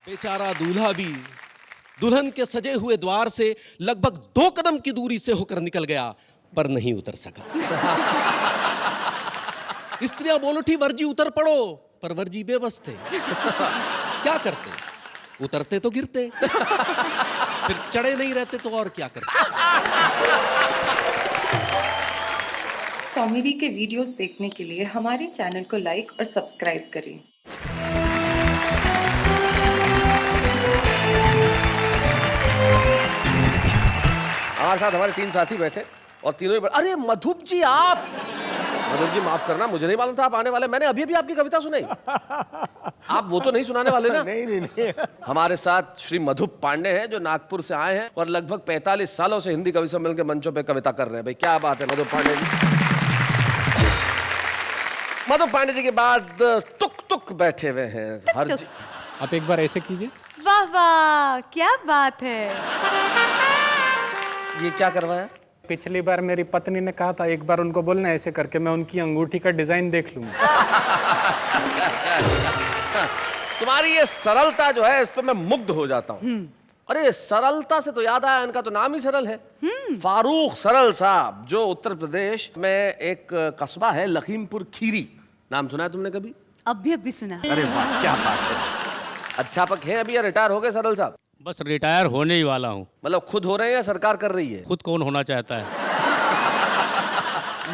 बेचारा दूल्हा भी दुल्हन के सजे हुए द्वार से लगभग 2 कदम की दूरी से होकर निकल गया, पर नहीं उतर सका। स्त्रियां बोल उठी, वर्जी उतर पड़ो, पर वर्जी बेबस थे। क्या करते? उतरते तो गिरते, फिर चढ़े नहीं रहते तो और क्या करते। कॉमेडी के वीडियोस देखने के लिए हमारे चैनल को लाइक और सब्सक्राइब करें। हमारे साथ हमारे 3 साथी बैठे और तीनों ही अरे मधुप जी, आप मधुप जी माफ करना, मुझे नहीं मालूम था आप आने वाले। मैंने अभी आपकी कविता सुनाई। आप वो तो नहीं सुनाने वाले ना? नहीं। हमारे साथ श्री मधुप पांडे हैं जो नागपुर से आए हैं और लगभग 45 सालों से हिंदी कवि सम्मेलन के मंचों पे कविता कर रहे हैं। भाई क्या बात है मधुप पांडे जी। मधुप पांडे जी के बाद तुक बैठे हुए हैं हर आप एक बार ऐसे कीजिए। वाह वाह, क्या बात है। ये क्या करवाया? पिछली बार मेरी पत्नी ने कहा था एक बार उनको बोलना ऐसे करके, मैं उनकी अंगूठी का डिजाइन देख लूंगा। तुम्हारी ये सरलता जो है इस पर मैं मुग्ध हो जाता हूँ। अरे सरलता से तो याद आया, इनका तो नाम ही सरल है। फारूक सरल साहब, जो उत्तर प्रदेश में एक कस्बा है लखीमपुर खीरी, नाम सुना है तुमने कभी? अभी सुना। अरे वाह क्या बात है। अध्यापक हैं अभी या रिटायर हो गए सरल साहब? बस रिटायर होने ही वाला हूँ। मतलब खुद हो रहे हैं या सरकार कर रही है? खुद कौन होना चाहता है?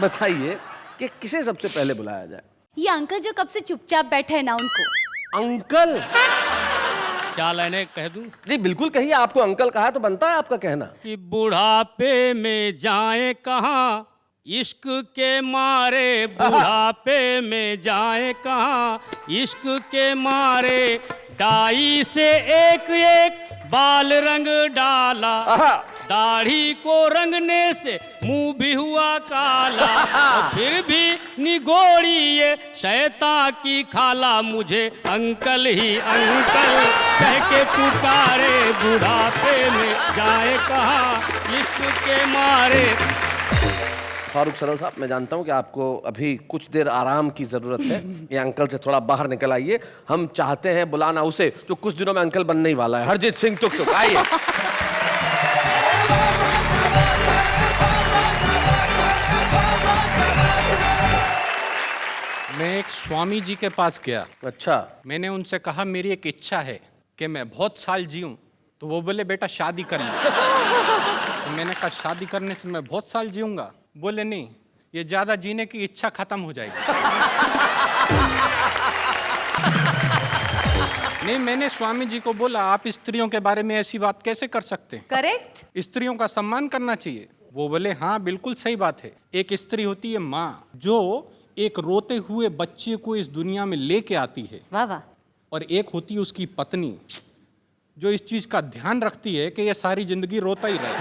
बताइए कि किसे सबसे पहले बुलाया जाए? ये अंकल जो कब से चुपचाप बैठे हैं ना, उनको। अंकल? क्या लाइनें कह दूं? जी बिल्कुल कहिए, आपको अंकल कहा तो बनता है आपका कहना। कि बुढ़ापे में जाए कहाँ, इश्क के मारे बुढ़ापे में जाए कहाँ, इश्क के मारे डाई से एक एक बाल रंग डाला, दाढ़ी को रंगने से मुंह भी हुआ काला, फिर भी निगोड़ी ये शैतान की खाला, मुझे अंकल ही अंकल कह के पुकारे, बुढ़ापे में जाए कहाँ, इश्क के मारे। फारूक सरल साहब, मैं जानता हूं कि आपको अभी कुछ देर आराम की जरूरत है। ये अंकल से थोड़ा बाहर निकल आइए। हम चाहते हैं बुलाना उसे जो कुछ दिनों में अंकल बनने ही वाला है, हरजीत सिंह तुक। आइए। मैं एक स्वामी जी के पास गया। अच्छा। मैंने उनसे कहा मेरी एक इच्छा है कि मैं बहुत साल जीऊं। तो वो बोले बेटा शादी कर ले। तो मैंने कहा शादी करने से मैं बहुत साल जीऊंगा? बोले नहीं, ये ज्यादा जीने की इच्छा खत्म हो जाएगी। नहीं, मैंने स्वामी जी को बोला आप स्त्रियों के बारे में ऐसी बात कैसे कर सकते हैं? करेक्ट। स्त्रियों का सम्मान करना चाहिए। वो बोले हाँ बिल्कुल सही बात है। एक स्त्री होती है माँ, जो एक रोते हुए बच्चे को इस दुनिया में लेके आती है। वाह वाह। और एक होती है उसकी पत्नी, जो इस चीज का ध्यान रखती है कि ये सारी जिंदगी रोता ही रहे।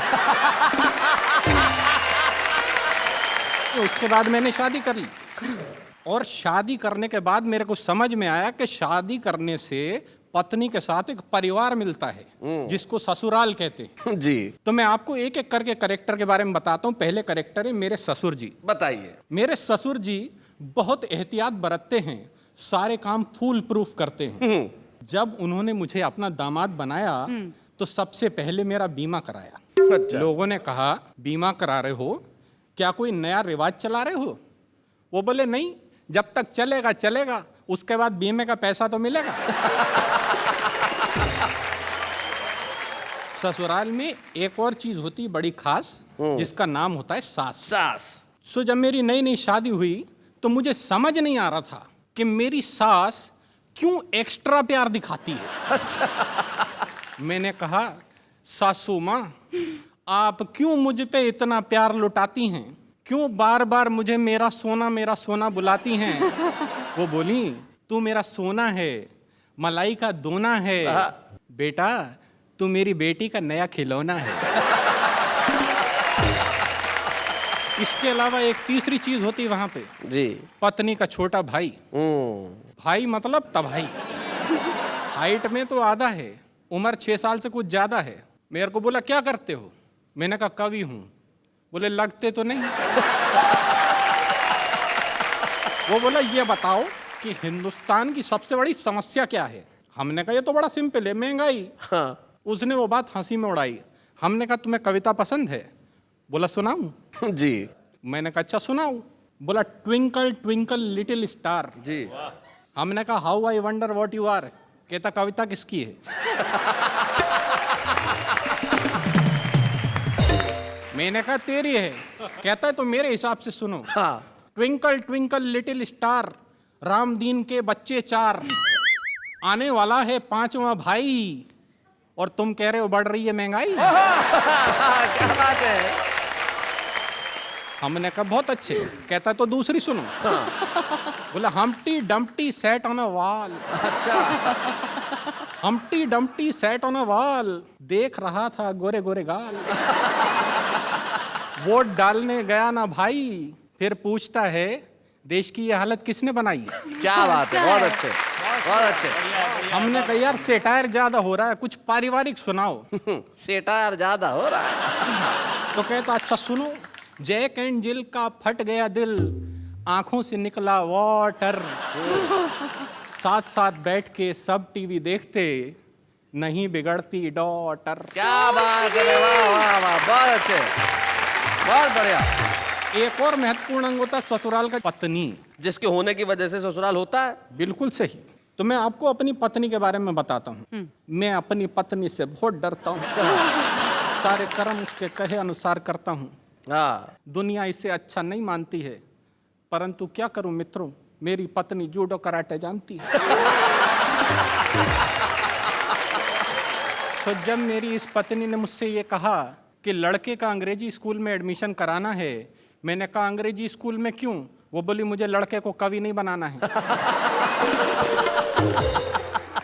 तो उसके बाद मैंने शादी कर ली। और शादी करने के बाद मेरे को समझ में आया कि शादी करने से पत्नी के साथ एक परिवार मिलता है जिसको ससुराल कहते हैं। जी। तो मैं आपको एक एक करके कैरेक्टर के बारे में बताता हूँ। पहले कैरेक्टर है मेरे ससुर जी। बताइए। मेरे ससुर जी बहुत एहतियात बरतते हैं, सारे काम फूल प्रूफ करते हैं। जब उन्होंने मुझे अपना दामाद बनाया तो सबसे पहले मेरा बीमा कराया। अच्छा। लोगों ने कहा बीमा करा रहे हो, क्या कोई नया रिवाज चला रहे हो? वो बोले नहीं, जब तक चलेगा चलेगा, उसके बाद बीमे का पैसा तो मिलेगा। ससुराल में एक और चीज होती बड़ी खास, जिसका नाम होता है सास। सास। सो जब मेरी नई नई शादी हुई तो मुझे समझ नहीं आ रहा था कि मेरी सास क्यों एक्स्ट्रा प्यार दिखाती है। अच्छा। मैंने कहा सासू माँ, आप क्यों मुझ पे इतना प्यार लुटाती हैं? क्यों बार बार मुझे मेरा सोना बुलाती हैं? वो बोली तू मेरा सोना है, मलाई का दोना है, बेटा तू मेरी बेटी का नया खिलौना है। इसके अलावा एक तीसरी चीज होती वहां पे जी। पत्नी का छोटा भाई। भाई मतलब तबाही। हाइट में तो आधा है, उम्र 6 साल से कुछ ज्यादा है। मेरे को बोला क्या करते हो? मैंने कहा कवि हूं। बोले लगते तो नहीं। वो बोला ये बताओ कि हिंदुस्तान की सबसे बड़ी समस्या क्या है? हमने कहा ये तो बड़ा सिंपल है, महंगाई। हाँ। उसने वो बात हंसी में उड़ाई। हमने कहा तुम्हें कविता पसंद है? बोला सुनाऊं? जी मैंने कहा अच्छा सुनाओ। बोला ट्विंकल ट्विंकल लिटिल स्टार। जी। हमने कहा how I wonder what you are. कहता कविता किसकी है? मैंने कहा तेरी है। कहता है तो मेरे हिसाब से सुनो। हाँ। Twinkle twinkle little star, Ram दीन के बच्चे 4, आने वाला है 5वां भाई, और तुम कह रहे हो बढ़ रही है महंगाई। क्या बात है। हमने कहा बहुत अच्छे। कहता है तो दूसरी सुनो। बोला Humpty Dumpty sat on a wall. अच्छा। Humpty Dumpty sat on a wall, देख रहा था गोरे गोरे गाल। वोट डालने गया ना भाई, फिर पूछता है देश की ये हालत किसने बनाई। क्या बात है, बहुत अच्छे, बहुत अच्छे। हमने कहा यार सेटायर ज्यादा हो रहा है, कुछ पारिवारिक सुनाओ। सेटायर ज्यादा हो रहा है। तो कहता अच्छा सुनो, जैक एंड जिल का फट गया दिल, आंखों से निकला वाटर, साथ साथ बैठ के सब टीवी देखते, नहीं बिगड़ती डॉटर। क्या बात है, वाह वाह वाह, बहुत अच्छे, बहुत बढ़िया। एक और महत्वपूर्ण अंग होता है ससुराल का पत्नी, जिसके होने की वजह से ससुराल होता है। बिल्कुल सही। तो मैं आपको अपनी पत्नी के बारे में बताता हूँ। मैं अपनी पत्नी से बहुत डरता हूँ, सारे कर्म उसके कहे अनुसार करता हूँ। हाँ। दुनिया इसे अच्छा नहीं मानती है, परंतु क्या करूं मित्रों, मेरी पत्नी जूडो कराटे जानती है। तो जब मेरी इस पत्नी ने मुझसे ये कहा कि लड़के का अंग्रेजी स्कूल में एडमिशन कराना है, मैंने कहा अंग्रेजी स्कूल में क्यों? वो बोली मुझे लड़के को कवि नहीं बनाना है।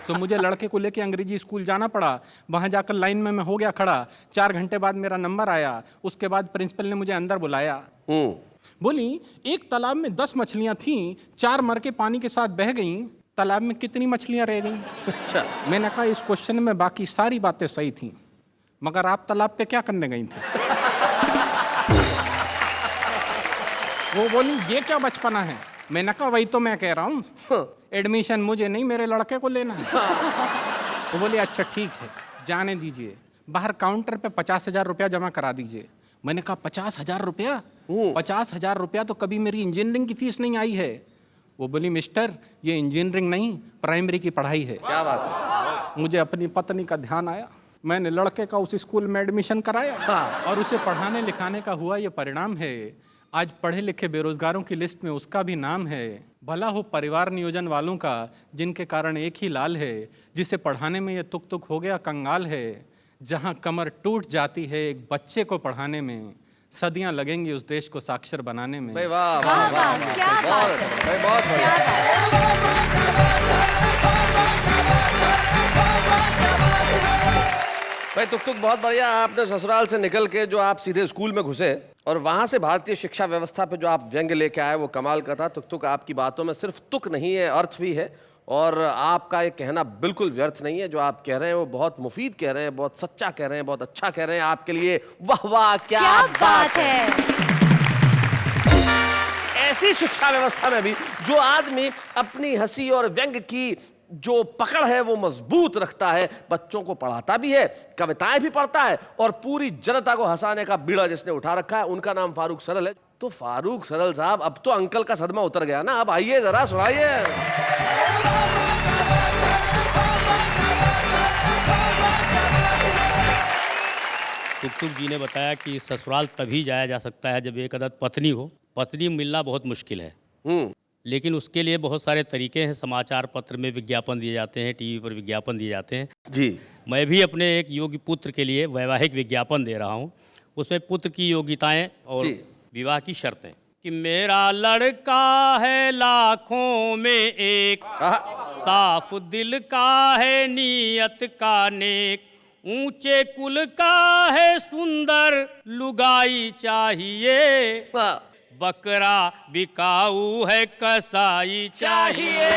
तो मुझे लड़के को लेके अंग्रेजी स्कूल जाना पड़ा। वहाँ जाकर लाइन में मैं हो गया खड़ा। 4 घंटे बाद मेरा नंबर आया। उसके बाद प्रिंसिपल ने मुझे अंदर बुलाया। बोली एक तालाब में 10 मछलियाँ थीं, 4 मर के पानी के साथ बह गईं, तालाब में कितनी मछलियाँ रह गईं? अच्छा। मैंने कहा इस क्वेश्चन में बाकी सारी बातें सही थीं, मगर आप तालाब पे क्या करने गई थी? वो बोली ये क्या बचपना है? मैंने कहा वही तो मैं कह रहा हूँ, एडमिशन मुझे नहीं मेरे लड़के को लेना है। वो बोली अच्छा ठीक है, जाने दीजिए, बाहर काउंटर पे 50,000 रुपया जमा करा दीजिए। मैंने कहा 50,000 रुपया? 50,000 रुपया तो कभी मेरी इंजीनियरिंग की फीस नहीं आई है। वो बोली मिस्टर ये इंजीनियरिंग नहीं, प्राइमरी की पढ़ाई है। क्या बात है। मुझे अपनी पत्नी का ध्यान आया, मैंने लड़के का उस स्कूल में एडमिशन कराया। हाँ। और उसे पढ़ाने लिखाने का हुआ ये परिणाम है। आज पढ़े लिखे बेरोजगारों की लिस्ट में उसका भी नाम है। भला हो परिवार नियोजन वालों का, जिनके कारण एक ही लाल है, जिसे पढ़ाने में ये तुक तुक हो गया कंगाल है। जहां कमर टूट जाती है एक बच्चे को पढ़ाने में, सदियां लगेंगी उस देश को साक्षर बनाने में। भाई वाह वाह वाह, क्या बहुत बात है। भाई, बहुत बढ़िया। भाई तुक तुक बहुत बढ़िया। आपने ससुराल से निकल के जो आप सीधे स्कूल में घुसे और वहां से भारतीय शिक्षा व्यवस्था पे जो आप व्यंग्य लेके आए वो कमाल का था। तुक तुक आपकी बातों में सिर्फ तुक नहीं है, अर्थ भी है, और आपका ये कहना बिल्कुल व्यर्थ नहीं है। जो आप कह रहे हैं वो बहुत मुफीद कह रहे हैं, बहुत सच्चा कह रहे हैं, बहुत अच्छा कह रहे हैं। आपके लिए वाह वाह, क्या बात है। ऐसी शिक्षा व्यवस्था में भी जो आदमी अपनी हंसी और व्यंग्य की जो पकड़ है वो मजबूत रखता है, बच्चों को पढ़ाता भी है, कविताएं भी पढ़ता है, और पूरी जनता को हंसाने का बीड़ा जिसने उठा रखा है उनका नाम फारूक सरल है। तो फारूक सरल साहब, अब तो अंकल का सदमा उतर गया ना, अब आइए जरा सुनाइए। तुक तुक जी ने बताया कि ससुराल तभी जाया जा सकता है जब एक अदद पत्नी हो। पत्नी मिलना बहुत मुश्किल है, लेकिन उसके लिए बहुत सारे तरीके हैं। समाचार पत्र में विज्ञापन दिए जाते हैं, टीवी पर विज्ञापन दिए जाते हैं। जी। मैं भी अपने एक योग्य पुत्र के लिए वैवाहिक विज्ञापन दे रहा हूँ। उसमें पुत्र की योग्यताएं और जी। विवाह की शर्तें कि मेरा लड़का है लाखों में एक, साफ दिल का है नीयत का नेक, ऊंचे कुल का है सुंदर लुगाई चाहिए, बकरा बिकाऊ है कसाई चाहिए।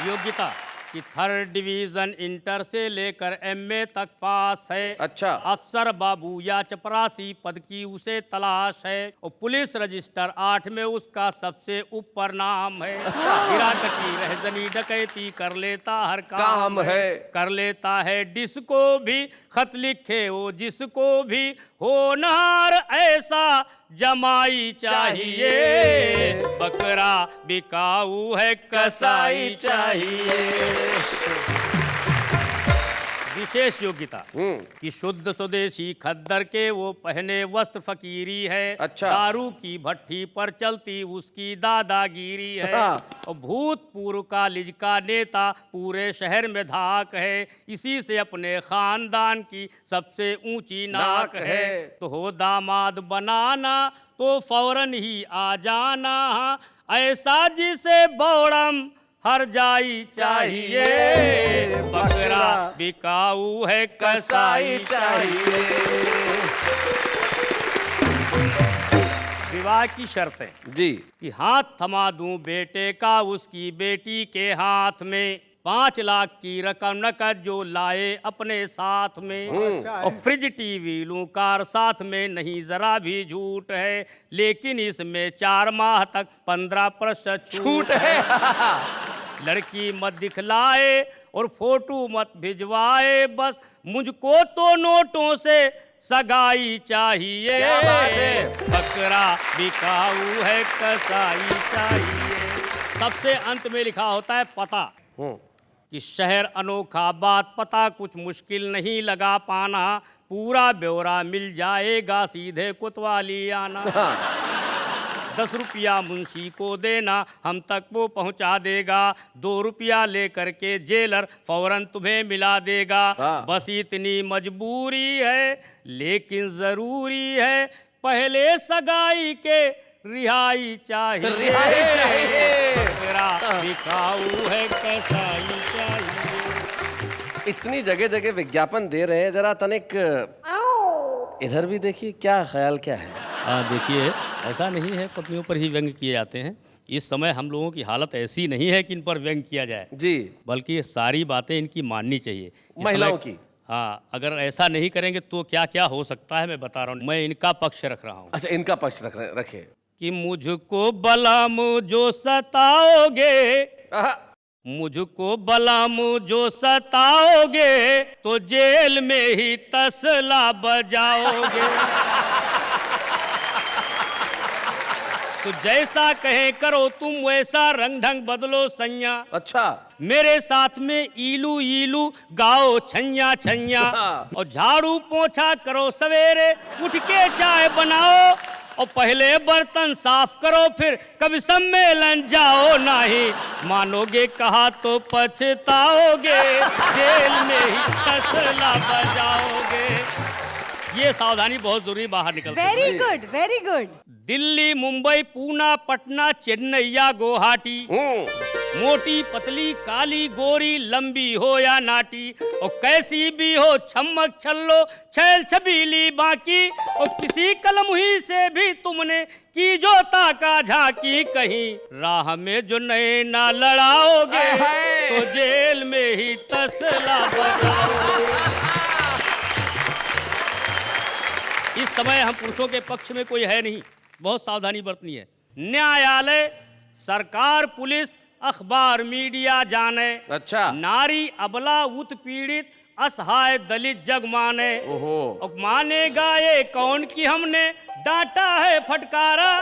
योग्यता कि 3rd डिवीजन इंटर से लेकर एमए तक पास है। अच्छा। अफसर बाबू या चपरासी पद की उसे तलाश है और पुलिस रजिस्टर 8 में उसका सबसे ऊपर नाम है। गिरा टकी रहजनी डकैती कर लेता हर काम है। कर लेता है डिस्को भी, खत लिखे वो जिसको भी, होनहार ऐसा जमाई चाहिए, बकरा बिकाऊ है कसाई चाहिए। विशेष योग्यता कि शुद्ध स्वदेशी खद्दर के वो पहने वस्त्र फकीरी है। अच्छा। दारू की भट्टी पर चलती उसकी दादागिरी है। हाँ। और भूतपूर्व कॉलेज का नेता पूरे शहर में धाक है, इसी से अपने खानदान की सबसे ऊंची नाक है। तो हो दामाद बनाना तो फौरन ही आ जाना, ऐसा जिसे बौड़म हर जाई चाहिए, बकरा बिकाऊ है कसाई चाहिए। विवाह की शर्तें जी। कि हाथ थमा दूं बेटे का उसकी बेटी के हाथ में, 5 लाख की रकम नकद जो लाए अपने साथ में, और फ्रिज टीवी लूं कार साथ में, नहीं जरा भी झूठ है, लेकिन इसमें 4 माह तक 15% छूट है। लड़की मत दिखलाए और फोटो मत भिजवाए, बस मुझको तो नोटों से सगाई चाहिए, बकरा बिकाऊ है कसाई चाहिए। सबसे अंत में लिखा होता है पता, कि शहर अनोखा बात पता कुछ मुश्किल नहीं लगा पाना, पूरा ब्यौरा मिल जाएगा सीधे कोतवाली आना। 10 रुपया मुंशी को देना हम तक वो पहुंचा देगा, 2 रुपया लेकर के जेलर फौरन तुम्हें मिला देगा। बस इतनी मजबूरी है लेकिन जरूरी है, पहले सगाई के रिहाई चाहिए, मेरा बिकाऊ है कसाई चाहिए। इतनी जगह जगह विज्ञापन दे रहे हैं, जरा तनिक इधर भी देखिए, क्या ख्याल क्या है? देखिए, ऐसा नहीं है पत्नियों पर ही व्यंग किए जाते हैं। इस समय हम लोगों की हालत ऐसी नहीं है कि इन पर व्यंग किया जाए जी, बल्कि ये सारी बातें इनकी माननी चाहिए महिलाओं की। हाँ, अगर ऐसा नहीं करेंगे तो क्या क्या हो सकता है मैं बता रहा हूँ। मैं इनका पक्ष रख रहा हूँ। अच्छा, इनका पक्ष रखे कि मुझको बलम जो सताओगे, मुझको बलम जो सताओगे, तो जेल में ही तसला बजाओगे। तो जैसा कहे करो तुम वैसा रंग ढंग बदलो सैया। अच्छा। मेरे साथ में ईलू ईलू गाओ छैया छैया, और झाड़ू पोछा करो सवेरे, उठ के चाय बनाओ, और पहले बर्तन साफ करो, फिर कभी सम्मेलन जाओ, नहीं मानोगे कहा तो पछताओगे, जेल में ही तसला बजाओगे। ये सावधानी बहुत जरूरी, बाहर निकलते। Very good, very good. Delhi, Mumbai, Poona, Patna, Chennai या गुवाहाटी, मोटी पतली काली गोरी, लंबी हो या नाटी, और कैसी भी हो छमक छल्लो छैल छबीली बाकी, और किसी कलमुही से भी तुमने की जो ताका झांकी, कहीं राह में जो नए ना लड़ाओगे, तो जेल में ही तसला बजाओगे। इस समय हम पुरुषों के पक्ष में कोई है नहीं, बहुत सावधानी बरतनी है। न्यायालय, सरकार, पुलिस, अखबार, मीडिया जाने, अच्छा। नारी, अबला, उत्पीड़ित, असहाय, दलित जग माने। और मानेगा ये कौन कि हमने डांटा है फटकारा,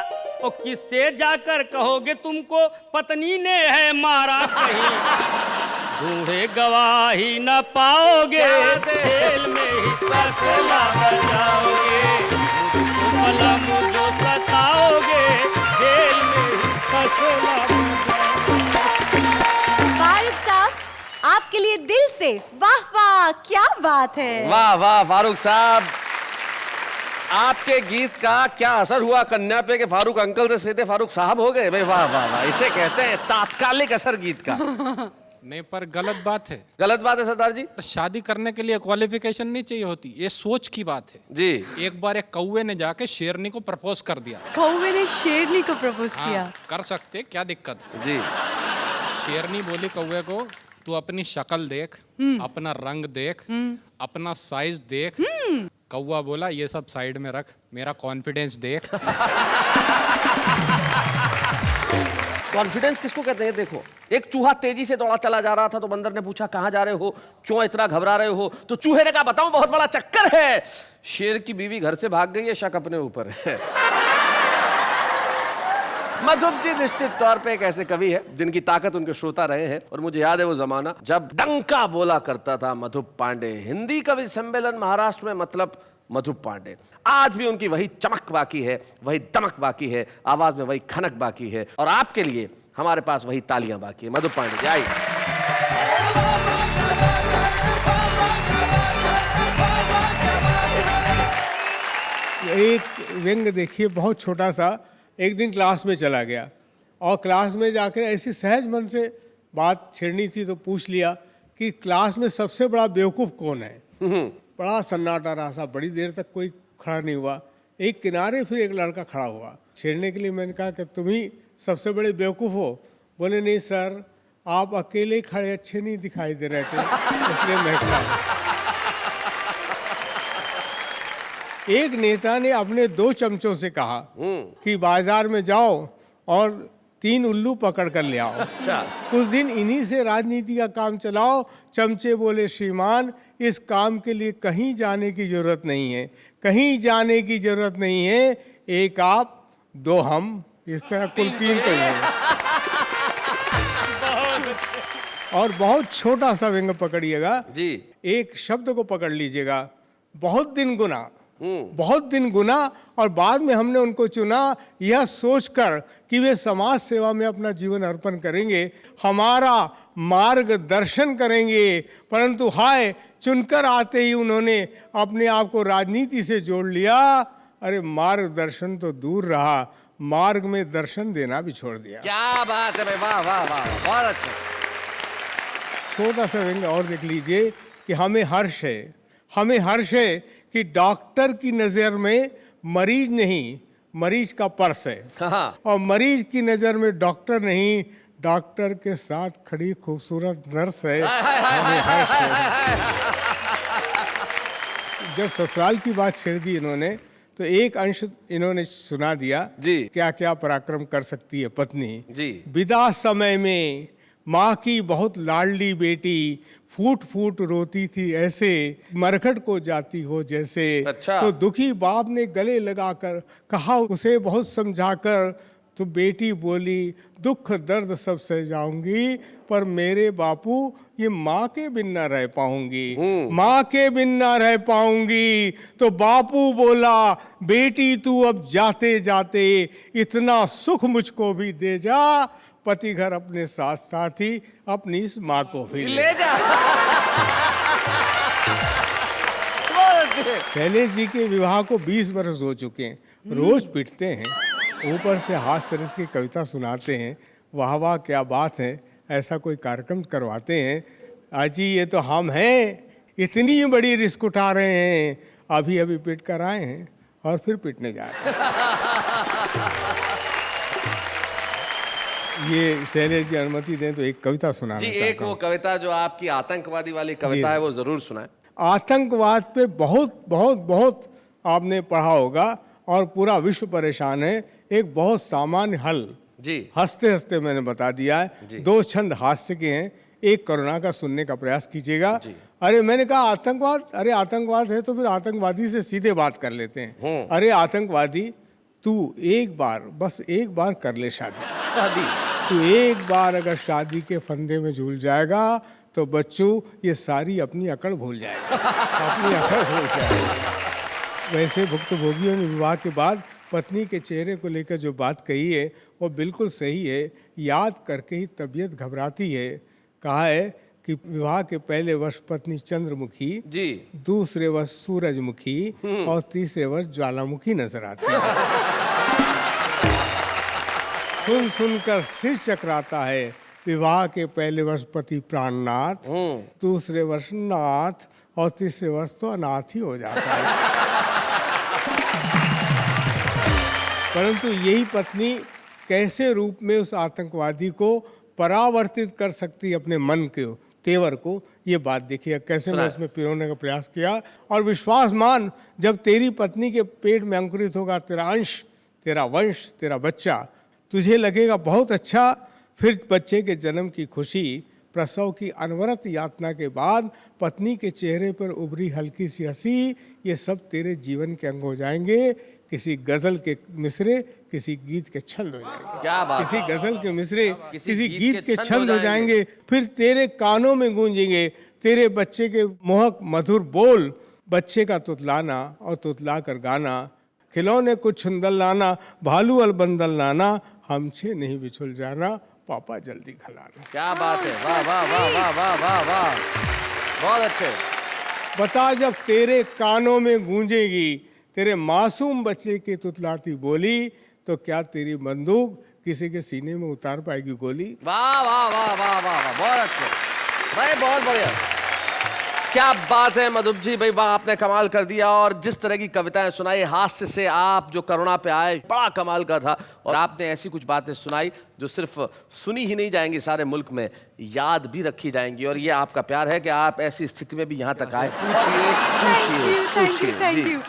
और किससे जाकर कहोगे तुमको पत्नी ने है मारा, कहीं ढूंढे गवाही न पाओगे, जेल में ही तसला बजाओगे, मलम जो सताओगे, जेल में ही तसला बजाओगे। फारूक साहब, आपके लिए दिल से वाह वाह, क्या बात है। वाह वाह फारूक साहब, आपके गीत का क्या असर हुआ कन्या पे कि फारूक अंकल से सीधे फारूक साहब हो गए? भाई वाह वाह वाह, इसे कहते हैं तात्कालिक असर गीत का। नहीं, पर गलत बात है। गलत बात है सरदार जी। शादी करने के लिए क्वालिफिकेशन नहीं चाहिए होती, ये सोच की बात है जी। एक बार एक कौवे ने जाके शेरनी को प्रपोज कर दिया। कौवे ने शेरनी को प्रपोज किया। हाँ, कर सकते, क्या दिक्कत है? जी। शेरनी बोली कौवे को तू अपनी शक्ल देख, अपना रंग देख, अपना साइज देख। कौवा बोला ये सब साइड में रख, मेरा कॉन्फिडेंस देख। कॉन्फिडेंस किसको कहते हैं? देखो, एक चूहा तेजी से दौड़ा चला जा रहा था तो बंदर ने पूछा कहां जा रहे हो, क्यों इतना घबरा रहे हो? तो चूहे ने कहा बताऊं, बहुत बड़ा चक्कर है। शेर की बीवी घर से भाग गई है, शक अपने ऊपर है। मधुप जी निश्चित तौर पे एक ऐसे कवि है जिनकी ताकत उनके श्रोता रहे हैं। और मुझे याद है वो जमाना जब डंका बोला करता था मधुप पांडे। हिंदी कवि सम्मेलन महाराष्ट्र में मतलब मधुप पांडे। आज भी उनकी वही चमक बाकी है, वही दमक बाकी है, आवाज में वही खनक बाकी है। और आपके लिए हमारे पास वही तालियां बाकी है। मधुप पांडे जी आइए। एक व्यंग देखिए, बहुत छोटा सा। एक दिन क्लास में चला गया और क्लास में जाकर ऐसी सहज मन से बात छेड़नी थी तो पूछ लिया कि क्लास में सबसे बड़ा बेवकूफ़ कौन है। बड़ा सन्नाटा रहा, सा बड़ी देर तक कोई खड़ा नहीं हुआ। एक किनारे फिर एक लड़का खड़ा हुआ छेड़ने के लिए। मैंने कहा कि तुम ही सबसे बड़े बेवकूफ़ हो। बोले नहीं सर, आप अकेले खड़े अच्छे नहीं दिखाई दे रहे थे, इसलिए मैं खड़ा। एक नेता ने अपने 2 चमचों से कहा कि बाजार में जाओ और 3 उल्लू पकड़ कर ले आओ। अच्छा। कुछ दिन इन्हीं से राजनीति का काम चलाओ। चमचे बोले श्रीमान, इस काम के लिए कहीं जाने की जरूरत नहीं है, कहीं जाने की जरूरत नहीं है। एक आप, 2 हम, इस तरह कुल 3 तो हैं। और बहुत छोटा सा व्यंग पकड़िएगा जी। एक शब्द को पकड़ लीजिएगा, बहुत दिन गुना। बहुत दिन गुना। और बाद में हमने उनको चुना यह सोचकर कि वे समाज सेवा में अपना जीवन अर्पण करेंगे, हमारा मार्गदर्शन करेंगे। परंतु हाय, चुनकर आते ही उन्होंने अपने आप को राजनीति से जोड़ लिया। अरे मार्गदर्शन तो दूर रहा, मार्ग में दर्शन देना भी छोड़ दिया। क्या बात है भाई, वाह वाह वाह, बहुत अच्छा। छोटा सा व्यंग और देख लीजिए कि हमें हर्ष है कि डॉक्टर की नज़र में मरीज नहीं, मरीज का पर्स है। हाँ। और मरीज की नज़र में डॉक्टर नहीं, डॉक्टर के साथ खड़ी खूबसूरत नर्स है। हमें हर्ष है। जब ससुराल की बात छेड़ दी इन्होंने तो एक अंश इन्होंने सुना दिया जी। क्या क्या पराक्रम कर सकती है पत्नी जी। विदा समय में माँ की बहुत लाडली बेटी फूट फूट रोती थी ऐसे, मरघट को जाती हो जैसे। अच्छा। तो दुखी बाप ने गले लगाकर कहा उसे बहुत समझाकर, तो बेटी बोली दुख दर्द सब सह जाऊंगी, पर मेरे बापू ये माँ के बिन न रह पाऊंगी, माँ के बिन न रह पाऊंगी। तो बापू बोला बेटी तू अब जाते जाते इतना सुख मुझको भी दे जा, पति घर अपने साथ साथ ही अपनी इस माँ को भी ले जा। शैलेश जी के विवाह को 20 वर्ष हो चुके हैं। रोज पिटते हैं, ऊपर से हास्य रस की कविता सुनाते हैं। वाह वाह क्या बात है, ऐसा कोई कार्यक्रम करवाते हैं। अजी ये तो हम हैं, इतनी बड़ी रिस्क उठा रहे हैं, अभी अभी पिट कर आए हैं और फिर पिटने जा रहे हैं। ये शैलेश जी अनुमति दें तो एक कविता सुनाना जी। चाहता एक वो कविता जो आपकी आतंकवादी वाली कविता है वो जरूर सुनाएं। आतंकवाद पे बहुत बहुत बहुत आपने पढ़ा होगा और पूरा विश्व परेशान है। एक बहुत सामान्य हल जी। हंसते हंसते मैंने बता दिया है। 2 छंद हास्य के हैं, एक करुणा का सुनने का प्रयास कीजिएगा। अरे मैंने कहा आतंकवाद, अरे आतंकवाद है तो फिर आतंकवादी से सीधे बात कर लेते हैं। अरे आतंकवादी तू एक बार, बस एक बार कर ले शादी। तू एक बार अगर शादी के फंदे में झूल जाएगा तो बच्चों ये सारी अपनी अकड़ भूल जाएगा, अपनी अकड़ भूल जाएगा। वैसे भुक्तभोगियों ने विवाह के बाद पत्नी के चेहरे को लेकर जो बात कही है वो बिल्कुल सही है। याद करके ही तबीयत घबराती है। कहा है कि विवाह के पहले वर्ष पत्नी चंद्रमुखी जी, दूसरे वर्ष सूरजमुखी और तीसरे वर्ष ज्वालामुखी नजर आती है। सुन सुनकर सिर चकराता है। विवाह के पहले वर्ष पति प्राणनाथ, दूसरे वर्ष नाथ और तीसरे वर्ष तो अनाथ ही हो जाता है। परंतु यही पत्नी कैसे रूप में उस आतंकवादी को परावर्तित कर सकती अपने मन को, तेवर को, ये बात देखिए कैसे मैं सुनाए। उसमें पिरोने का प्रयास किया। और विश्वास मान, जब तेरी पत्नी के पेट में अंकुरित होगा तेरा अंश, तेरा वंश, तेरा बच्चा, तुझे लगेगा बहुत अच्छा। फिर बच्चे के जन्म की खुशी, प्रसव की अनवरत यातना के बाद पत्नी के चेहरे पर उभरी हल्की सी हंसी, ये सब तेरे जीवन के अंग हो जाएंगे। किसी गजल के मिसरे, किसी गीत के छंद हो जाएंगे। क्या बात किसी है। गजल के मिसरे, किसी किसी गीत गीत के के छंद हो जाएंगे। फिर तेरे कानों में गूंजेंगे तेरे बच्चे के मोहक मधुर बोल, बच्चे का तुतलाना और तुतला कर गाना, खिलौने कुछ छुंदल लाना, भालू अलबंदल लाना, हमसे नहीं बिछुल जाना, पापा जल्दी खिलाना। क्या बात है, वाह वाह वाह वाह वाह वाह वाह, बहुत अच्छे। बता, जब तेरे कानों में गूंजेगी तेरे मासूम बच्चे की तुतलाती बोली, तो क्या तेरी बंदूक किसी के सीने में उतार पाएगी गोली? वाह वाह वाह वाह वाह वाह, बहुत अच्छे भाई, बहुत बढ़िया। क्या बात है मधुप जी भाई, वाह, आपने कमाल कर दिया। और जिस तरह की कविताएं सुनाई, हास्य से आप जो करुणा पे आए, बड़ा कमाल का था। और आपने ऐसी कुछ बातें सुनाई जो सिर्फ सुनी ही नहीं जाएंगी, सारे मुल्क में याद भी रखी जाएंगी। और ये आपका प्यार है कि आप ऐसी स्थिति में भी यहाँ तक आए। पूछिए पूछिए थैंक जी। यू।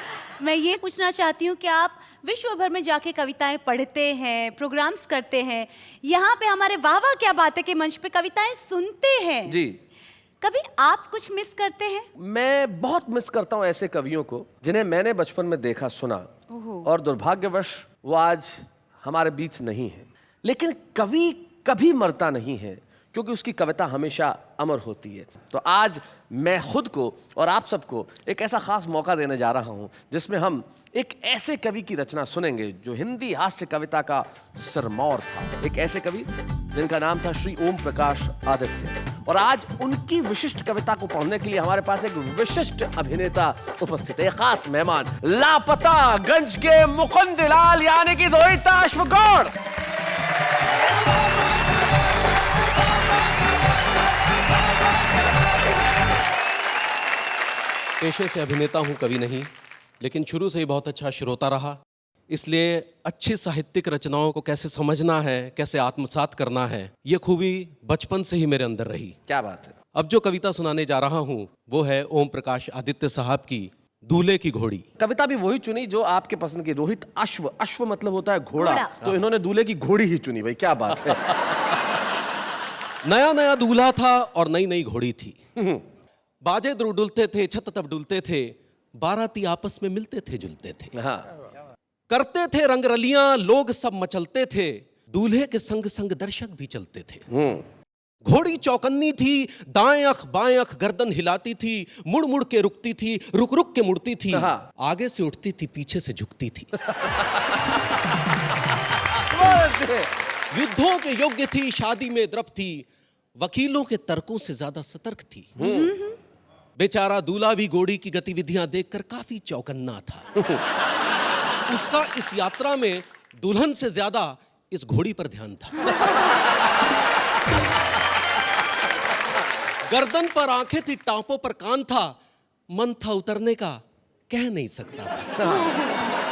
मैं ये पूछना चाहती हूँ कि आप विश्व भर में जाके कविताएं पढ़ते हैं, प्रोग्राम्स करते हैं, यहाँ पे हमारे वाह वाह क्या बात है के मंच पे कविताएं सुनते हैं जी, कभी आप कुछ मिस करते हैं? मैं बहुत मिस करता हूँ ऐसे कवियों को जिन्हें मैंने बचपन में देखा, सुना, और दुर्भाग्यवश वो आज हमारे बीच नहीं है। लेकिन कवि कभी मरता नहीं है, क्योंकि उसकी कविता हमेशा अमर होती है। तो आज मैं खुद को और आप सबको एक ऐसा खास मौका देने जा रहा हूं जिसमें हम एक ऐसे कवि की रचना सुनेंगे जो हिंदी हास्य कविता का सिरमौर था। एक ऐसे कवि जिनका नाम था श्री ओम प्रकाश आदित्य। और आज उनकी विशिष्ट कविता को पढ़ने के लिए हमारे पास एक विशिष्ट अभिनेता उपस्थित है, एक खास मेहमान, लापता गंज के मुकुंदलाल यानी कि दोहिता अश्वगौड़। पेशे से अभिनेता हूं, कवि नहीं, लेकिन शुरू से ही बहुत अच्छा श्रोता रहा। इसलिए अच्छी साहित्यिक रचनाओं को कैसे समझना है, कैसे आत्मसात करना है, ये खूबी बचपन से ही मेरे अंदर रही। क्या बात है। अब जो कविता सुनाने जा रहा हूं वो है ओम प्रकाश आदित्य साहब की दूल्हे की घोड़ी। कविता भी वही चुनी जो आपके पसंद की, रोहित अश्व, अश्व मतलब होता है घोड़ा, घोड़ा। तो इन्होंने दूल्हे की घोड़ी ही चुनी भाई, क्या बात है। नया नया दूल्हा था और नई नई घोड़ी थी। बाजे डुलते थे, छत तब डुलते थे, बाराती आपस में मिलते थे जुलते थे, हाँ, करते थे रंगरलियां, लोग सब मचलते थे, दूल्हे के संग संग दर्शक भी चलते थे। घोड़ी चौकन्नी थी, दाएं अख बाएं अख गर्दन हिलाती थी, मुड़ मुड़ के रुकती थी, रुक रुक के मुड़ती थी, हाँ। आगे से उठती थी, पीछे से झुकती थी। युद्धों के योग्य थी, शादी में द्रव थी, वकीलों के तर्कों से ज्यादा सतर्क थी। बेचारा दूल्हा भी घोड़ी की गतिविधियां देखकर काफी चौकन्ना था। उसका इस यात्रा में दुल्हन से ज्यादा इस घोड़ी पर ध्यान था। गर्दन पर आंखें थी, टांपों पर कान था, मन था उतरने का, कह नहीं सकता था।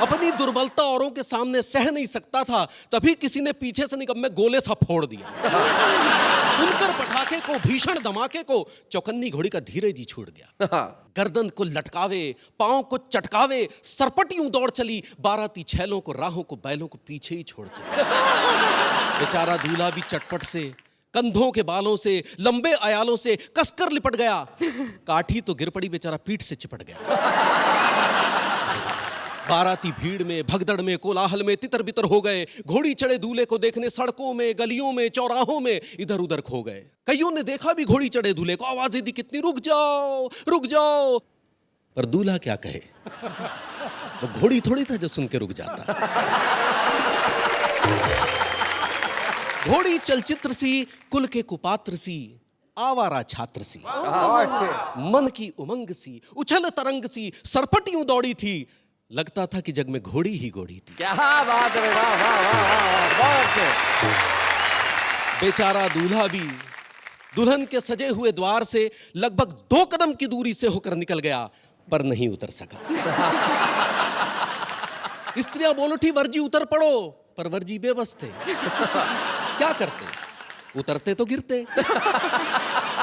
अपनी दुर्बलता औरों के सामने सह नहीं सकता था। तभी किसी ने पीछे से निकम्मे गोले सा फोड़ दिया। सुनकर पटाखे को, भीषण धमाके को, चौकन्नी घोड़ी का धीरे जी छूट गया। गर्दन को लटकावे, पांव को चटकावे, सरपट यूं दौड़ चली, बाराती छैलों को, राहों को, बैलों को पीछे ही छोड़ चली। बेचारा दूल्हा भी चटपट से, कंधों के बालों से, लंबे अयालों से कसकर लिपट गया। काठी तो गिर पड़ी, बेचारा पीठ से चिपट गया। बाराती भीड़ में, भगदड़ में, कोलाहल में तितर बितर हो गए। घोड़ी चढ़े दूल्हे को देखने सड़कों में, गलियों में, चौराहों में इधर उधर खो गए। कईयों ने देखा भी घोड़ी चढ़े दूल्हे को, आवाजें दी कितनी, रुक जाओ रुक जाओ। पर दूल्हा क्या कहे, वो घोड़ी थोड़ी था जो सुन के रुक जाता। घोड़ी चलचित्र सी, कुल के कुपात्र सी, आवारा छात्र सी, मन की उमंग सी, उछल तरंग सी, सरपट यूं दौड़ी थी, लगता था कि जग में घोड़ी ही घोड़ी थी। क्या बात है, वाह वाह वाह वाह, बहुत अच्छे। बेचारा दूल्हा भी दुल्हन के सजे हुए द्वार से लगभग 2 कदम की दूरी से होकर निकल गया, पर नहीं उतर सका। स्त्रियां बोल उठी, वर्जी उतर पड़ो, पर वर्जी बेबस थे। क्या करते, उतरते तो गिरते।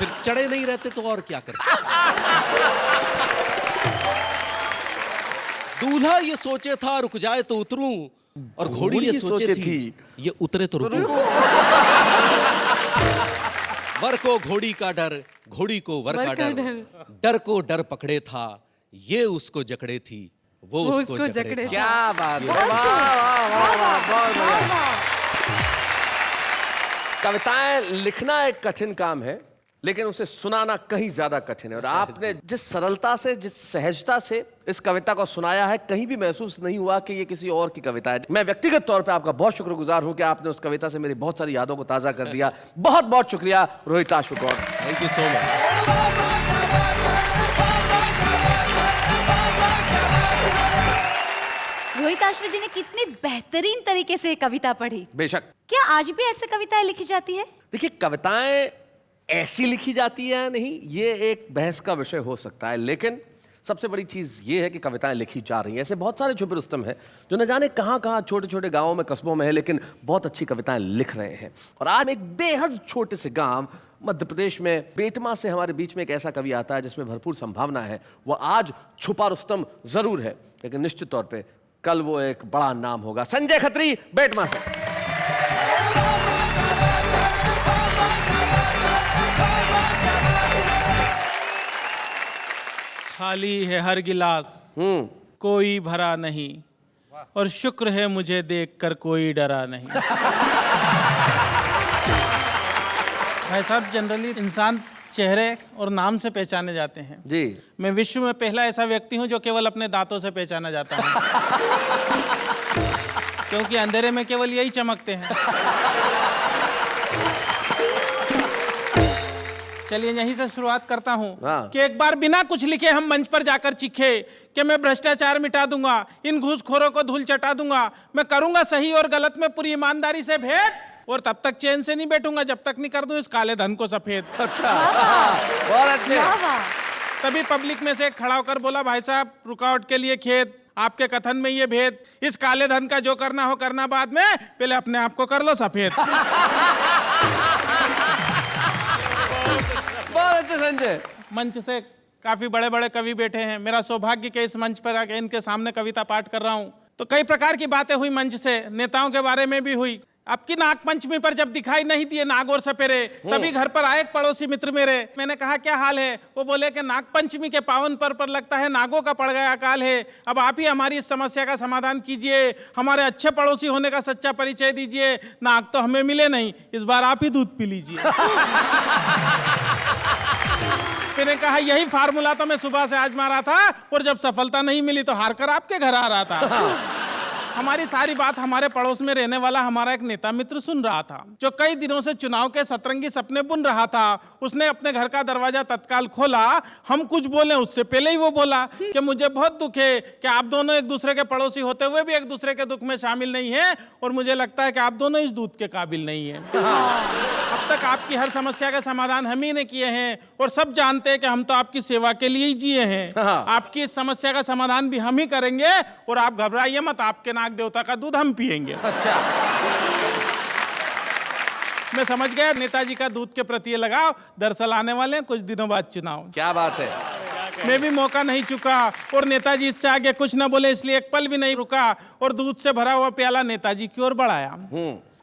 फिर चढ़े नहीं रहते तो और क्या करते? दूल्हा ये सोचे था रुक जाए तो उतरूं, और घोड़ी ये सोचे थी ये उतरे तो रुकूं। वर को घोड़ी का डर, घोड़ी को वर का डर, डर को डर पकड़े था, ये उसको जकड़े थी, वो उसको जकड़े था। क्या बात है, वाह वाह वाह वाह, बहुत बढ़िया। कविताएं लिखना एक कठिन काम है, लेकिन उसे सुनाना कहीं ज्यादा कठिन है। और आपने जिस सरलता से, जिस सहजता से इस कविता को सुनाया है, कहीं भी महसूस नहीं हुआ कि ये किसी और की कविता है। मैं व्यक्तिगत तौर पे आपका बहुत शुक्रगुजार हूं कि आपने उस कविता से मेरी बहुत सारी यादों को ताजा कर दिया। बहुत बहुत शुक्रिया Rohitash Gaur. Thank you so much. Rohitash ji ने कितनी बेहतरीन तरीके से कविता पढ़ी। बेशक। क्या आज भी ऐसे कविताएं लिखी जाती है? देखिए, कविताएं ऐसी लिखी जाती है या नहीं, ये एक बहस का विषय हो सकता है, लेकिन सबसे बड़ी चीज ये है कि कविताएं लिखी जा रही हैं। ऐसे बहुत सारे छुपे रुस्तम हैं जो न जाने कहाँ कहाँ छोटे छोटे गांवों में, कस्बों में है, लेकिन बहुत अच्छी कविताएं लिख रहे हैं। और आज एक बेहद छोटे से गांव मध्य प्रदेश में बेटमा से हमारे बीच में एक ऐसा कवि आता है जिसमें भरपूर संभावना है। वो आज छुपा रुस्तम जरूर है, लेकिन निश्चित तौर पर कल वो एक बड़ा नाम होगा। संजय खत्री, बेटमा से। खाली है हर गिलास, कोई भरा नहीं, और शुक्र है मुझे देखकर कोई डरा नहीं। भाई साहब, जनरली इंसान चेहरे और नाम से पहचाने जाते हैं जी। मैं विश्व में पहला ऐसा व्यक्ति हूं जो केवल अपने दांतों से पहचाना जाता है। क्योंकि अंधेरे में केवल यही चमकते हैं। चलिए यहीं से शुरुआत करता हूँ कि एक बार बिना कुछ लिखे हम मंच पर जाकर चीखे कि मैं भ्रष्टाचार मिटा दूंगा, इन घूसखोरों को धूल चटा दूंगा, मैं करूंगा सही और गलत में पूरी ईमानदारी से भेद, और तब तक चैन से नहीं बैठूंगा जब तक नहीं कर दूं इस काले धन को सफेद। अच्छा, बहुत अच्छे। तभी पब्लिक में से एक खड़ा होकर बोला, भाई साहब रुकावट के लिए खेद, आपके कथन में ये भेद, इस काले धन का जो करना हो करना बाद में, पहले अपने आप को कर लो सफेद। बहुत अच्छे संजय। मंच से काफी बड़े बड़े कवि बैठे हैं, मेरा सौभाग्य कि इस मंच पर आके इनके सामने कविता पाठ कर रहा हूँ। तो कई प्रकार की बातें हुई मंच से, नेताओं के बारे में भी हुई। आपकी नाग पंचमी पर जब दिखाई नहीं दिए नाग और सपेरे, तभी घर पर आए एक पड़ोसी मित्र मेरे। मैंने कहा क्या हाल है? वो बोले कि नाग पंचमी के पावन पर लगता है नागों का पड़ गया अकाल है, अब आप ही हमारी इस समस्या का समाधान कीजिए, हमारे अच्छे पड़ोसी होने का सच्चा परिचय दीजिए। नाग तो हमें मिले नहीं, इस बार आप ही दूध पी लीजिए। मैंने कहा यही फार्मूला तो मैं सुबह से आजमा था, और जब सफलता नहीं मिली तो हार कर आपके घर आ रहा था। हमारी सारी बात हमारे पड़ोस में रहने वाला हमारा एक नेता मित्र सुन रहा था, जो कई दिनों से चुनाव के सतरंगी सपने बुन रहा था। उसने अपने घर का दरवाजा तत्काल खोला, हम कुछ बोले उससे पहले ही वो बोला कि मुझे बहुत दुख है कि आप दोनों एक दूसरे के पड़ोसी होते हुए भी एक दूसरे के दुख में शामिल नहीं है, और मुझे लगता है कि आप दोनों इस दूध के काबिल नहीं है। अब तक आपकी हर समस्या के समाधान हम ही ने किए हैं, और सब जानते हैं कि हम तो आपकी सेवा के लिए ही जिए हैं। आपकी इस समस्या का समाधान भी हम ही करेंगे, और आप घबराइए मत, आपके नाग देवता का दूध हम पिएंगे। अच्छा। मैं समझ गया नेताजी का दूध के प्रति लगाव, दरअसल आने वाले हैं कुछ दिनों बाद चुनाव। क्या बात है। मैं भी मौका नहीं चुका, और नेताजी इससे आगे कुछ न बोले, इसलिए एक पल भी नहीं रुका, और दूध से भरा हुआ प्याला नेताजी की ओर बढ़ाया।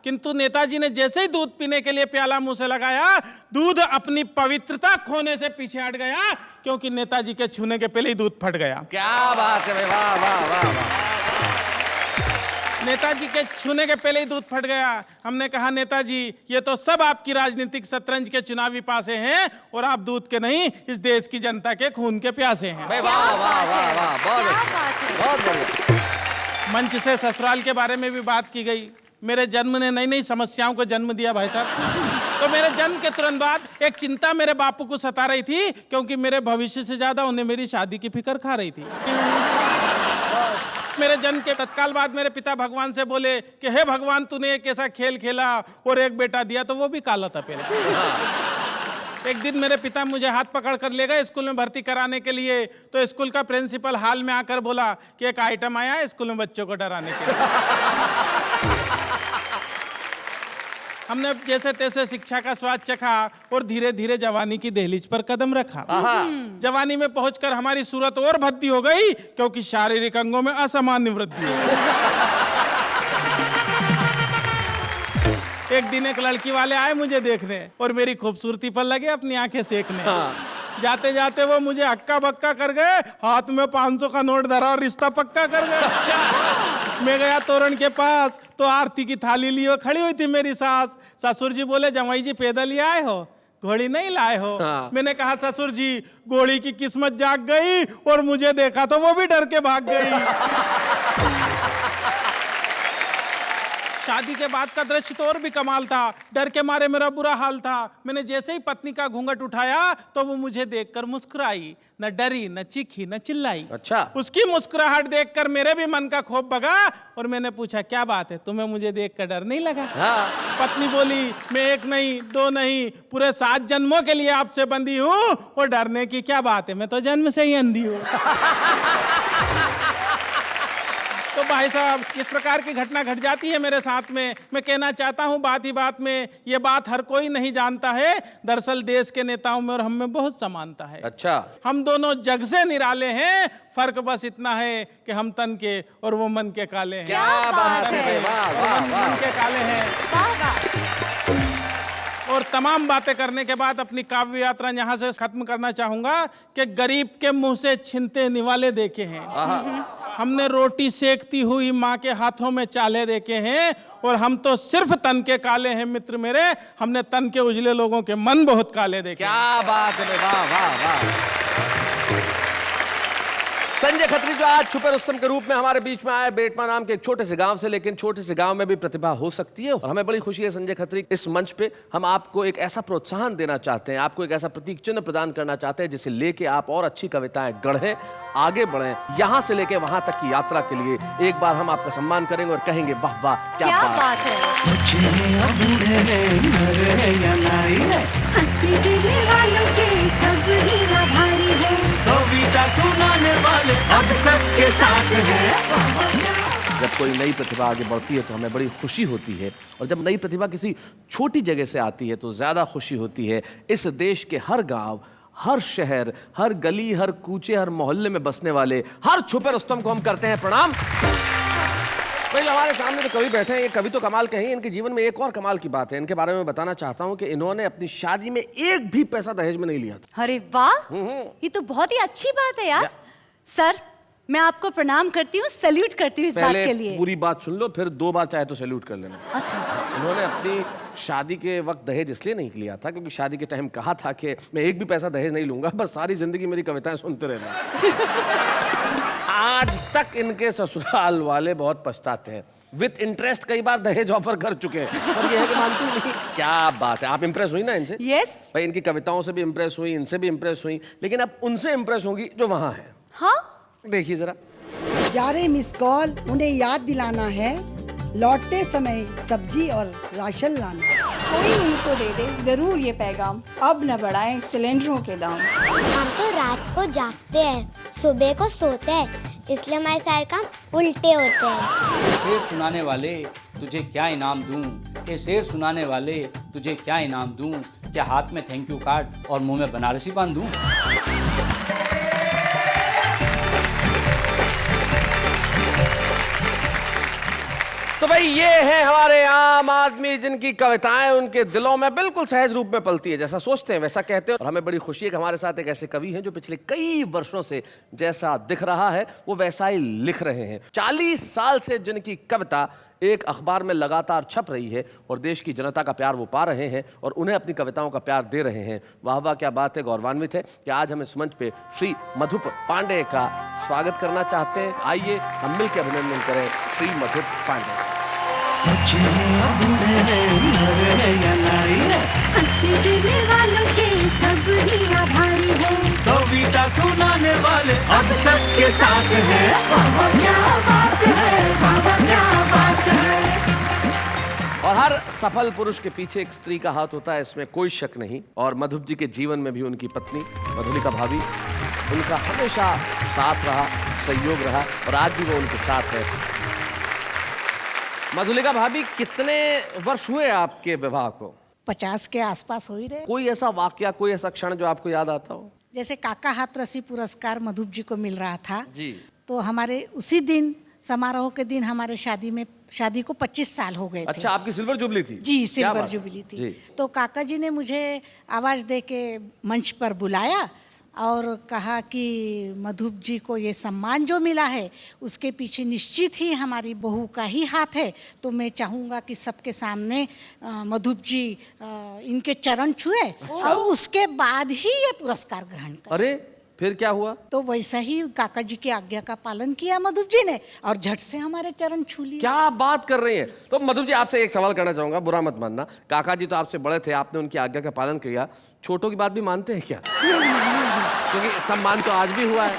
किंतु नेताजी ने जैसे ही दूध पीने के लिए प्याला मुंह से लगाया, दूध अपनी पवित्रता खोने से पीछे हट गया, क्योंकि नेताजी के छूने के पहले ही दूध फट गया। क्या बात है, वाह वाह वाह वाह। नेताजी के छूने के पहले ही दूध फट गया। हमने कहा नेताजी ये तो सब आपकी राजनीतिक शतरंज के चुनावी पासे हैं, और आप दूध के नहीं इस देश की जनता के खून के प्यासे हैं। वाह वाह वाह वाह, बहुत बढ़िया। मंच से ससुराल के बारे में भी बात की गई। मेरे जन्म ने नई नई समस्याओं को जन्म दिया भाई साहब। तो मेरे जन्म के तुरंत बाद एक चिंता मेरे बापू को सता रही थी, क्योंकि मेरे भविष्य से ज्यादा उन्हें मेरी शादी की फिक्र खा रही थी। मेरे जन्म के तत्काल बाद मेरे पिता भगवान से बोले कि हे भगवान, तूने एक ऐसा खेल खेला और एक बेटा दिया तो वो भी काला था पहले। एक दिन मेरे पिता मुझे हाथ पकड़ कर ले गए स्कूल में भर्ती कराने के लिए, तो स्कूल का प्रिंसिपल हाल में आकर बोला कि एक आइटम आया है स्कूल में बच्चों को डराने के लिए। हमने जैसे तैसे शिक्षा का स्वाद चखा और धीरे धीरे जवानी की दहलीज पर कदम रखा। जवानी में पहुंचकर हमारी सूरत और भद्दी हो गई, क्योंकि शारीरिक अंगों में असामान्य वृद्धि हो गई। एक दिन एक लड़की वाले आए मुझे देखने और मेरी खूबसूरती पर लगे अपनी आंखें सेकने। जाते जाते वो मुझे हक्का बक्का कर गए, हाथ में 500 का नोट धरा और रिश्ता पक्का कर गए। मैं गया तोरण के पास तो आरती की थाली लिए खड़ी हुई थी मेरी सास। ससुर जी बोले, जमाई जी पैदल ही आए हो, घोड़ी नहीं लाए हो? मैंने कहा, ससुर जी घोड़ी की किस्मत जाग गई और मुझे देखा तो वो भी डर के भाग गई। शादी के बाद का दृश्य तो और भी कमाल था। डर के मारे मेरा बुरा हाल था। मैंने जैसे ही पत्नी का घूंघट उठाया तो वो मुझे देखकर मुस्कुराई, न डरी, न चीखी, न चिल्लाई। अच्छा। उसकी मुस्कुराहट देखकर मेरे भी मन का खौफ भगा और मैंने पूछा, क्या बात है, तुम्हें मुझे देखकर डर नहीं लगा? हाँ। पत्नी बोली, मैं 1 नहीं 2 नहीं पूरे 7 जन्मों के लिए आपसे बंधी हूँ और डरने की क्या बात है, मैं तो जन्म से ही अंधी हूँ। तो भाई साहब, इस प्रकार की घटना घट जाती है मेरे साथ में। मैं कहना चाहता हूँ बात ही बात में, ये बात हर कोई नहीं जानता है। दरअसल देश के नेताओं में और हम में बहुत समानता है। अच्छा। हम दोनों जग से निराले हैं, फर्क बस इतना है कि हम तन के और वो मन के काले हैं। क्या बात है, वाह वाह मन के काले हैं। और तमाम बातें करने के बाद अपनी काव्य यात्रा यहाँ से खत्म करना चाहूंगा कि गरीब के मुंह से छिनते निवाले देखे हैं, हमने रोटी सेकती हुई माँ के हाथों में चाले देखे हैं, और हम तो सिर्फ तन के काले हैं मित्र मेरे, हमने तन के उजले लोगों के मन बहुत काले देखे। क्या बात है, वाह वाह वाह। संजय खत्री जो आज छुपे रुस्तम के रूप में हमारे बीच में आए, बेटमा नाम के एक छोटे से गांव से, लेकिन छोटे से गांव में भी प्रतिभा हो सकती है और हमें बड़ी खुशी है संजय खत्री, इस मंच पे हम आपको एक ऐसा प्रोत्साहन देना चाहते हैं, आपको एक ऐसा प्रतीक चिन्ह प्रदान करना चाहते हैं जिसे लेके आप और अच्छी कविताएं गढ़ें, आगे बढ़ें, यहाँ से लेके वहां तक की यात्रा के लिए एक बार हम आपका सम्मान करेंगे और कहेंगे वाह वाह क्या बात है। अब सबके साथ है। जब कोई नई प्रतिभा आगे बढ़ती है तो हमें बड़ी खुशी होती है, और जब नई प्रतिभा किसी छोटी जगह से आती है तो ज़्यादा खुशी होती है। इस देश के हर गांव, हर शहर, हर गली, हर कूचे, हर मोहल्ले में बसने वाले हर छुपे रुस्तम को हम करते हैं प्रणाम। भाई हमारे सामने जो कवि बैठे हैं, ये कवि तो कमाल के हैं, इनके जीवन में एक और कमाल की बात है, इनके बारे में बताना चाहता हूँ कि इन्होंने अपनी शादी में एक भी पैसा दहेज में नहीं लिया था। अरे वाह, ये तो बहुत ही अच्छी बात है यार। सर, मैं आपको प्रणाम करती हूँ, सैल्यूट करती हूँ इस बात के लिए। पूरी बात सुन लो, फिर 2 बार चाहे तो सैल्यूट कर लेना। अच्छा। उन्होंने अपनी शादी के वक्त दहेज इसलिए नहीं लिया था क्योंकि शादी के टाइम कहा था कि मैं एक भी पैसा दहेज नहीं लूंगा, बस सारी जिंदगी मेरी कविताएं सुनते रहना। आज तक इनके ससुराल वाले बहुत पछताते हैं, विद इंटरेस्ट कई बार दहेज ऑफर कर चुके हैं, पर ये है कि मानती नहीं। क्या बात है, आप इंप्रेस हुई ना इनसे? यस। भाई इनकी कविताओं से भी इंप्रेस हुई, इनसे भी इंप्रेस हुई, लेकिन अब उनसे इंप्रेस होंगी जो वहां है। हाँ, देखिए जरा। 11 मिस कॉल उन्हें याद दिलाना है, लौटते समय सब्जी और राशन लाना। कोई उनको दे दे जरूर ये पैगाम, अब न बढ़ाएं सिलेंडरों के दाम। हम तो रात को जागते हैं, सुबह को सोते हैं, इसलिए हमारे सारे काम उल्टे होते हैं। शेर सुनाने वाले तुझे क्या इनाम दूं, ये शेर सुनाने वाले तुझे क्या इनाम दूं, क्या हाथ में थैंक यू कार्ड और मुंह में बनारसी बांध दूं। तो भाई ये है हमारे आम आदमी जिनकी कविताएं उनके दिलों में बिल्कुल सहज रूप में पलती है, जैसा सोचते हैं वैसा कहते हैं। और हमें बड़ी खुशी है कि हमारे साथ एक ऐसे कवि हैं जो पिछले कई वर्षों से जैसा दिख रहा है वो वैसा ही लिख रहे हैं। 40 साल से जिनकी कविता एक अखबार में लगातार छप रही है और देश की जनता का प्यार वो पा रहे हैं और उन्हें अपनी कविताओं का प्यार दे रहे हैं। वाह वाह क्या बात है, गौरवान्वित है कि आज हम इस मंच पे श्री मधुप पांडे का स्वागत करना चाहते हैं। आइए हम मिलकर अभिनंदन करें श्री मधुप पांडे। कविता सुनाने वाले अब सबके साथ है। क्या बात है, बाबा क्या बात है। और हर सफल पुरुष के पीछे एक स्त्री का हाथ होता है, इसमें कोई शक नहीं। और मधुप जी के जीवन में भी उनकी पत्नी मधुलिका भाभी उनका हमेशा साथ रहा, सहयोग रहा और आज भी वो उनके साथ है। मधुलिका भाभी, कितने वर्ष हुए आपके विवाह को? 50 के आसपास हो ही रहे। कोई ऐसा वाकया, कोई ऐसा क्षण जो आपको याद आता हो? जैसे काका हाथरसी पुरस्कार मधुप जी को मिल रहा था जी। तो हमारे उसी दिन समारोह के दिन हमारे शादी को 25 साल हो गए थे। अच्छा, आपकी सिल्वर जुबली थी? जी, क्या सिल्वर बात? जुबली थी। जी। तो काका जी ने मुझे आवाज दे के मंच पर बुलाया और कहा कि मधुप जी को ये सम्मान जो मिला है उसके पीछे निश्चित ही हमारी बहू का ही हाथ है, तो मैं चाहूँगा कि सबके सामने मधुप जी इनके चरण छुए और उसके बाद ही ये पुरस्कार ग्रहण करें। अरे फिर क्या हुआ? तो वैसा ही काका जी की आज्ञा का पालन किया मधुप जी ने और झट से हमारे चरण छू लिए। क्या बात कर रही हैं? तो मधुप जी, आपसे एक सवाल करना चाहूंगा, बुरा मत मानना। काका जी तो आपसे बड़े थे, आपने उनकी आज्ञा का पालन किया, छोटों की बात भी मानते हैं क्या? क्योंकि सम्मान तो आज भी हुआ है।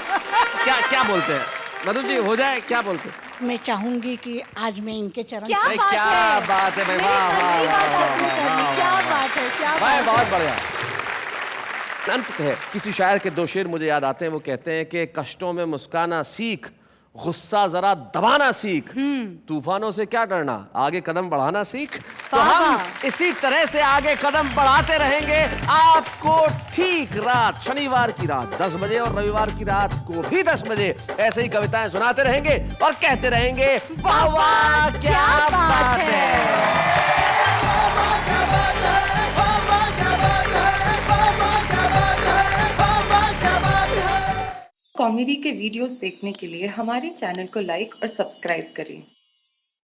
क्या बोलते हैं मधुप जी, हो जाए? क्या बोलते हैं? मैं चाहूंगी कि आज मैं इनके चरण क्या बात है? क्या बात है भाई, वाह क्या बात है, क्या बात है। बहुत बढ़िया। अंत है, किसी शायर के 2 शेर मुझे याद आते हैं। वो कहते हैं कि कष्टों में मुस्काना सीख, गुस्सा जरा दबाना सीख, तूफानों से क्या डरना, आगे कदम बढ़ाना सीख। तो हम इसी तरह से आगे कदम बढ़ाते रहेंगे। आपको ठीक रात, शनिवार की रात 10 बजे और रविवार की रात को भी 10 बजे ऐसे ही कविताएं सुनाते रहेंगे और कहते रहेंगे वाह वाह क्या बात है। कॉमेडी के वीडियोस देखने के लिए हमारे चैनल को लाइक और सब्सक्राइब करें।